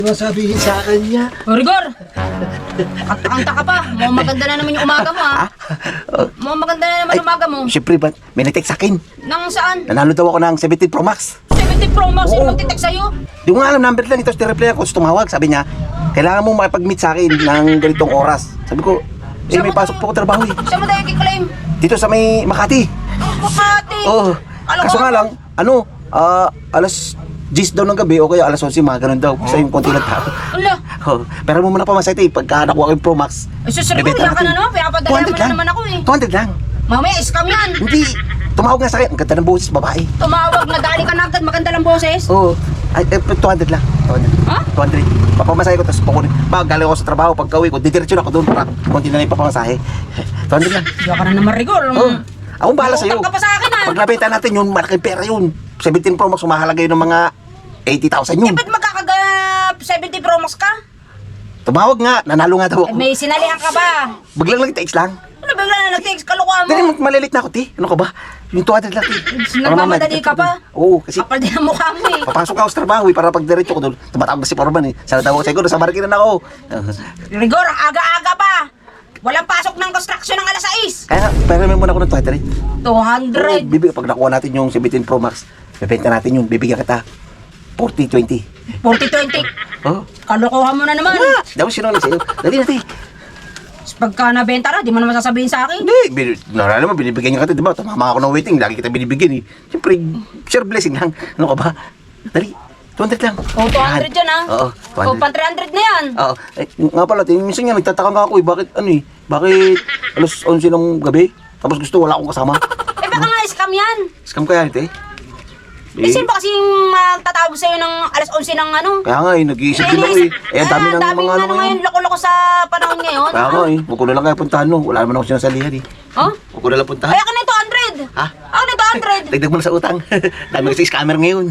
Masabihin sa kanya. O, Rigor! Kanta ka pa. Mukhang maganda na naman yung umaga mo, ha? Mukhang maganda na naman yung umaga mo. Siyempre, ba't may nag-text sa akin? Nang saan? Nanalo daw ako ng 17 Pro Max. 70 Pro Max yung Oo. magtitek sa'yo. Di ko nga alam, number lang. Ito, reply ako. Tapos tumawag. Sabi niya, kailangan mo makipag-meet sa akin ng ganitong oras. Sabi ko, may pasok po ako trabaho eh. Saan mo tayo kiklaim? Dito sa may Makati. Makati! Oo. Alam Kaso ko, nga lang, alas 10 daw ng gabi o kaya alas 11, mga ganun daw. Basta yung konti lang tao. Ala! Oh, pero mo muna pa masayte pagka nakuha ko yung Pro Max. Ay, sus, Rigor, yan ka na naman. Pinapadala mo na naman ako, eh. 200 lang. Mamaya, scam yan. Hindi. Tumawag nga sa akin. Ang ganda ng boses, babae. Tumawag, nadali ka na agad. Maganda lang boses. Oo. Ay, 200 lang. 200. Ha? 200. Papamasay ko, tapos pakunin. Pag galing ako sa trabaho, pagka uwi ko, didiretso na ako doon para konti na lang yung papamasahe. 200 lang. Yan ka na naman, Rigor. Oo. Akong bahala sa'yo. Utang ka pa sa akin, ha? Pag nabenta natin yun, malaking pera yun. 17 Pro Max, umahalaga yun ng mga 80,000 yun. Eh, ba't magkakaga 70 Pro Max ka? Tumawag nga, nanalo nga daw Eh, ako. may sinalihan ka ba? Biglang lang text lang. Ano, bigla na nag-text, kalukuhan mo. Dali, malilit na ako, ti. Ano ka ba? Yung 200 lang, ti. Nagmamadali ka pa? Oo, kasi Kapal din ang mukha mo, eh. papasok ako sa trabaho eh, para pag diretso ko doon, tumatawag si Forman eh. Sana daw, siguro sa Marikina na ako. Rigor, aga-aga pa. Walang pasok ng construction ng alas 6. Kaya, pera mo muna ako ng 200. 200. Bibigyan, pag nakuha natin yung 17 Pro Max, bibenta natin yun, bibigyan kita 40-20. 40-20. Oh, Kalukuhan mo na naman. daw sinunod sa'yo. Dali natin. Pagka nabenta na, di mo naman sasabihin sa akin. Hindi, nalala mo, binibigyan niya kita, di ba? Tumama ako ng waiting, lagi kita binibigyan eh. Siyempre, share blessing lang. Ano ka ba? Dali, 200 lang. O, 200 yan, ha? Oo, O, 200. pan 300 na yan. Oo. Eh, nga pala, minsan nga nagtataka nga ako eh, bakit alas 11 ng gabi? Tapos gusto wala akong kasama. Eh, baka nga scam yan. Scam kaya ito eh. Eh, sino ba kasing magtatawag sa'yo ng alas 11 ng ano? Kaya nga eh, nag-iisip din ako eh. Eh, ang dami ng mga ano ngayon. ngayon. Loko-loko sa panahon ngayon. Kaya nga eh, huwag ko na lang kaya puntahan no. Wala naman ako sinasalihan eh. Oh? Huwag ko na lang puntahan. Ay, ako na yung 200. Ha? Ako na yung 200. Dagdag mo na sa utang. Dami kasi scammer ngayon.